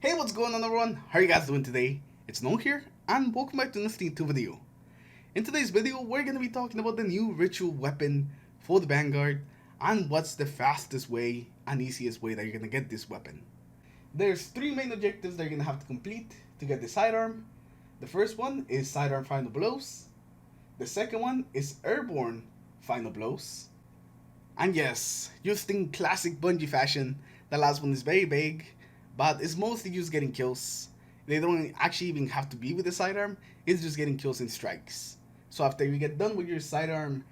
Hey, what's going on everyone? How are you guys doing today? It's No here, and welcome back to this two video. In today's video, we're going to be talking about the new ritual weapon for the Vanguard, and what's the fastest way and easiest way that you're going to get this weapon. There's three main objectives that you're going to have to complete to get the Sidearm. The first one is Sidearm Final Blows. The second one is Airborne Final Blows. And yes, just in classic Bungie fashion, the last one is very big, but it's mostly just getting kills. They don't actually even have to be with the sidearm, it's just getting kills and strikes. So after you get done with your sidearm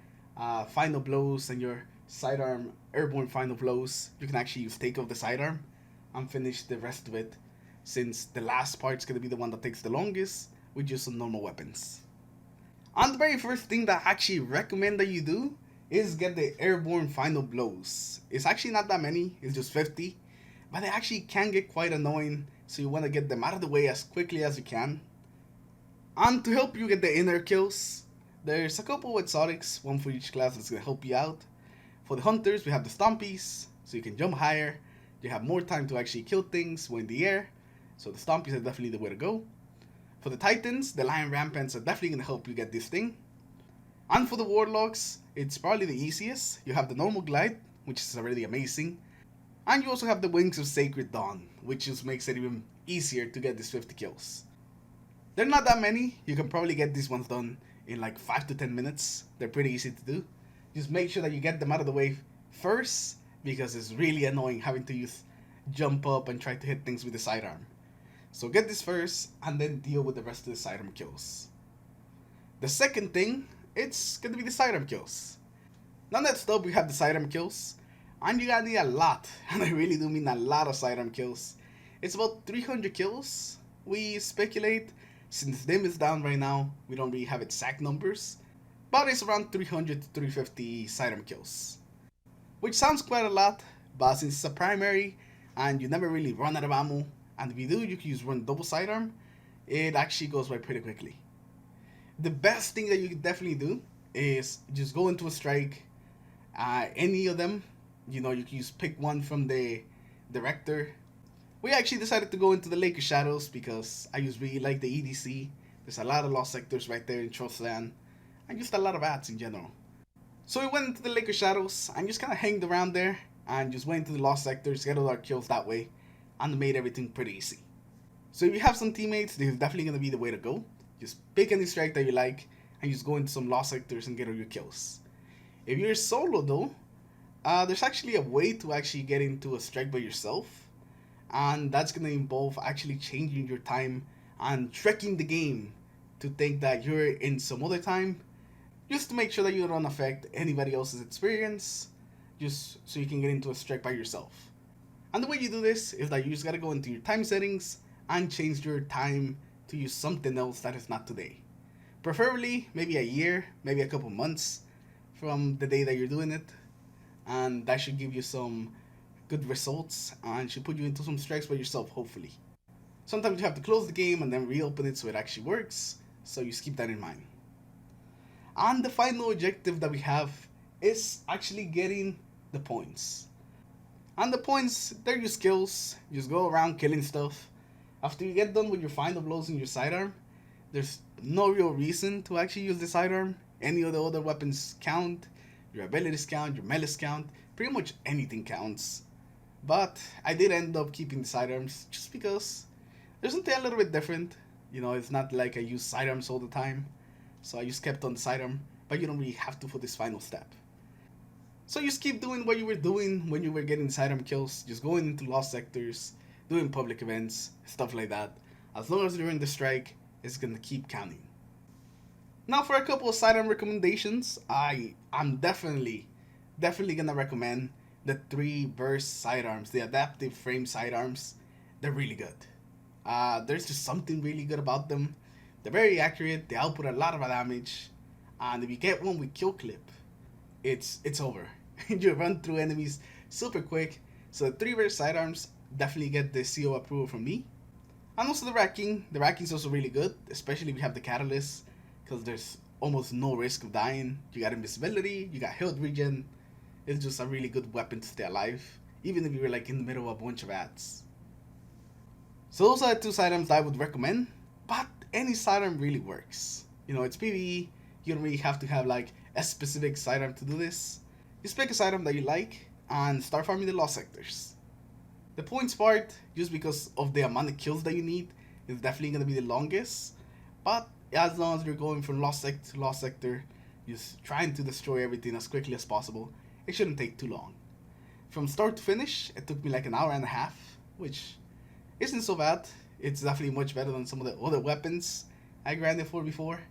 final blows and your sidearm airborne final blows, you can actually use take off the sidearm and finish the rest of it, since the last part's going to be the one that takes the longest with just some normal weapons. And the very first thing that I actually recommend that you do is get the airborne final blows. It's actually not that many, it's just 50, but they actually can get quite annoying, so you want to get them out of the way as quickly as you can. And to help you get the inner kills, there's a couple of exotics, one for each class that's going to help you out. For the hunters, we have the stompies, so you can jump higher, you have more time to actually kill things when in the air, so the stompies are definitely the way to go. For the titans, the lion rampants are definitely going to help you get this thing. And for the warlocks, it's probably the easiest. You have the normal glide, which is already amazing. And you also have the wings of sacred dawn, which just makes it even easier to get these 50 kills. They're not that many. You can probably get these ones done in like 5 to 10 minutes. They're pretty easy to do. Just make sure that you get them out of the way first, because it's really annoying having to use jump up and try to hit things with the sidearm. So get this first and then deal with the rest of the sidearm kills. The second thing, it's going to be the sidearm kills. Now next up, we have the sidearm kills. And you're gonna need a lot, and I really do mean a lot of sidearm kills. It's about 300 kills, we speculate. Since Dim is down right now, we don't really have exact numbers, but it's around 300 to 350 sidearm kills. Which sounds quite a lot, but since it's a primary, and you never really run out of ammo, and if you do, you can use run double sidearm, it actually goes by pretty quickly. The best thing that you can definitely do is just go into a strike, any of them. You know, you can just pick one from the director. We actually decided to go into the Lake of Shadows because I just really like the EDC. There's a lot of lost sectors right there in Trostland, and just a lot of ads in general. So we went into the Lake of Shadows and just kind of hanged around there and just went into the lost sectors, get all our kills that way, and made everything pretty easy. So if you have some teammates, this is definitely going to be the way to go. Just pick any strike that you like and just go into some lost sectors and get all your kills. If you're solo though, there's actually a way to actually get into a strike by yourself, and that's going to involve actually changing your time and tricking the game to think that you're in some other time, just to make sure that you don't affect anybody else's experience, just so you can get into a strike by yourself. And the way you do this is that you just got to go into your time settings and change your time to use something else that is not today. Preferably maybe a year, maybe a couple months from the day that you're doing it, and that should give you some good results and should put you into some strikes by yourself, hopefully. Sometimes you have to close the game and then reopen it so it actually works, so just keep that in mind. And the final objective that we have is actually getting the points. And the points, they're your skills. You just go around killing stuff. After you get done with your final blows in your sidearm, there's no real reason to actually use the sidearm. Any of the other weapons count. Your abilities count, your melees count, pretty much anything counts. But I did end up keeping the sidearms just because there's something a little bit different. You know, it's not like I use sidearms all the time, so I just kept on the sidearm, but you don't really have to for this final step. So you just keep doing what you were doing when you were getting sidearm kills, just going into lost sectors, doing public events, stuff like that. As long as you're in the strike, it's gonna keep counting. Now for a couple of sidearm recommendations, I'm definitely gonna recommend the 3 burst sidearms, the adaptive frame sidearms. They're really good. There's just something really good about them. They're very accurate, they output a lot of damage, and if you get one with kill clip, it's over. You run through enemies super quick. So the 3 burst sidearms definitely get the CO approval from me. And also the racking. The racking is also really good, especially if you have the catalyst, because there's almost no risk of dying. You got invisibility, you got health regen. It's just a really good weapon to stay alive, even if you're like in the middle of a bunch of ads. So those are the two sidearms I would recommend, but any sidearm really works. You know, it's PvE, you don't really have to have like a specific sidearm to do this. Just pick a sidearm that you like and start farming the lost sectors. The points part, just because of the amount of kills that you need, is definitely going to be the longest, but as long as you're going from lost sector to lost sector, just trying to destroy everything as quickly as possible, it shouldn't take too long. From start to finish, it took me like an hour and a half, which isn't so bad. It's definitely much better than some of the other weapons I grinded for before.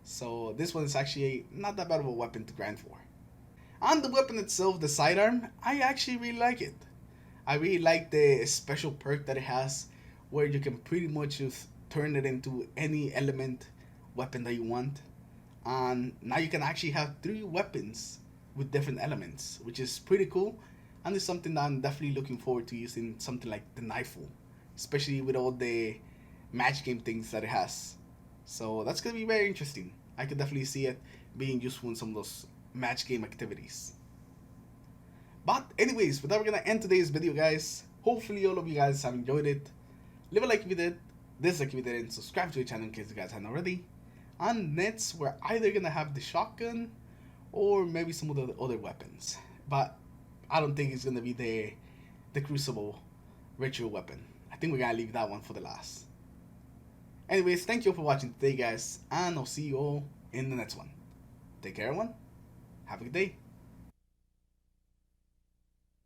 So this one is actually not that bad of a weapon to grind for. And the weapon itself, the sidearm, I actually really like it. I really like the special perk that it has, where you can pretty much just turn it into any element weapon that you want. And now you can actually have 3 weapons with different elements, which is pretty cool. And it's something that I'm definitely looking forward to using something like the Nightfall, especially with all the match game things that it has. So that's going to be very interesting. I could definitely see it being useful in some of those match game activities. But anyways, with that, we're going to end today's video, guys. Hopefully all of you guys have enjoyed it. Leave a like if you did, dislike if you didn't, subscribe to the channel in case you guys haven't already. And next, we're either going to have the shotgun or maybe some of the other weapons. But I don't think it's going to be the Crucible ritual weapon. I think we're going to leave that one for the last. Anyways, thank you all for watching today, guys. And I'll see you all in the next one. Take care, everyone. Have a good day.